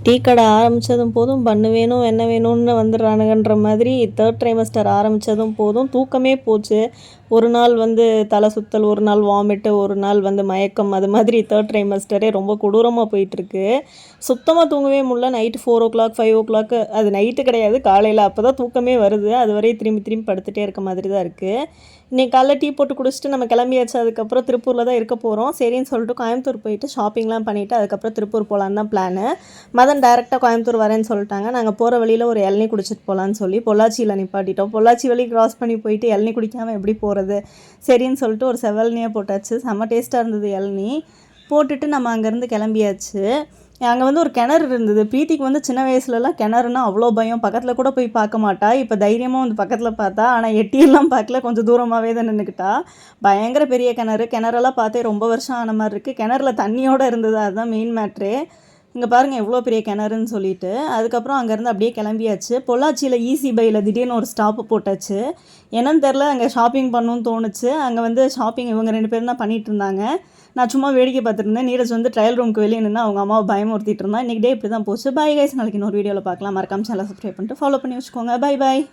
Tea கடை ஆரம்பித்ததும் போதும் பண்ணு வேணும் என்ன வேணும்னு வந்துடுறானுங்கன்ற மாதிரி 3rd ட்ரைமஸ்டர் ஆரம்பித்ததும் போதும் தூக்கமே போச்சு. ஒரு நாள் தலை சுற்றல், ஒரு நாள் வாமிட்டு, ஒரு நாள் மயக்கம், அது மாதிரி 3rd ட்ரைமஸ்டரே ரொம்ப கொடூரமாக போயிட்டுருக்கு. சுத்தமாக தூங்கவே முடியல. நைட்டு 4 o'clock 5 o'clock, அது நைட்டு கிடையாது காலையில், அப்போ தான் தூக்கமே வருது. அது வரை திரும்பி திரும்பி படுத்துகிட்டே இருக்க மாதிரி தான் இருக்குது. இன்றைக்கி காலைல டீ போட்டு குடிச்சிட்டு நம்ம கிளம்பியாச்சு. அதுக்கப்புறம் திருப்பூரில் தான் இருக்க போகிறோம். சரின்னு சொல்லிட்டு கோயம்புத்தூர் போயிட்டு ஷாப்பிங்லாம் பண்ணிவிட்டு அதுக்கப்புறம் திருப்பூர் போகலான்னு தான் பிளானு. மதன் டேரெக்டாக கோயம்புத்தூர் வரேன்னு சொல்லிட்டாங்க. நாங்கள் போகிற வழியில் ஒரு இளநீ குடிச்சிட்டு போகலான்னு சொல்லி பொள்ளாச்சியில் நிப்பாட்டிட்டோம். பொள்ளாச்சி வழி கிராஸ் பண்ணி போயிட்டு இளநீ குடிக்காமல் எப்படி போகிறது? சரின்னு சொல்லிட்டு ஒரு செவல்னியாக போட்டாச்சு. செம்ம டேஸ்ட்டாக இருந்தது இளநீ. போட்டுட்டு நம்ம அங்கேருந்து கிளம்பியாச்சு. அங்கே ஒரு கிணறு இருந்தது. பிரீத்திக்கு சின்ன வயசுலலாம் கிணறுனா அவ்வளோ பயம், பக்கத்தில் கூட போய் பார்க்க மாட்டா. இப்போ தைரியமாக பக்கத்தில் பார்த்தா, ஆனால் எட்டியெல்லாம் பார்க்கல, கொஞ்சம் தூரமாகவே தான் நின்றுக்கிட்டா. பயங்கர பெரிய கிணறு. கிணறெல்லாம் பார்த்தே ரொம்ப வருஷம் ஆன மாதிரி இருக்குது. கிணறுல தண்ணியோடு இருந்தது, அதுதான் மெயின் மேட்ரு. இங்கே பாருங்கள் எவ்வளோ பெரிய கிணறுன்னு சொல்லிட்டு. அதுக்கப்புறம் அங்கேருந்து அப்படியே கிளம்பியாச்சு. பொள்ளாச்சியில் ஈஸி பையில் திடீர்னு ஒரு ஸ்டாப்பு போட்டாச்சு. என்னன்னு தெரில, அங்கே ஷாப்பிங் பண்ணணும்னு தோணுச்சு. அங்கே ஷாப்பிங் இவங்க 2 பேரும் தான் பண்ணிகிட்டு இருந்தாங்க. நான் சும்மா வேடிக்கை பார்த்துருந்தேன். நீரஜ் ட்ரையல் ரூமுக்கு வெளியே நின்று அவங்க அம்மாவை பயமுறுத்திட்டு இருந்தான். இன்றைக்கி டே இப்படி தான் போச்சு. பை கைஸ், நாளைக்கு இன்னொரு வீடியோவில் பார்க்கலாம். மறக்காம சேனலை சப்ஸ்கிரைப் பண்ணிட்டு ஃபாலோ பண்ணி வச்சுக்கோங்க. Bye bye.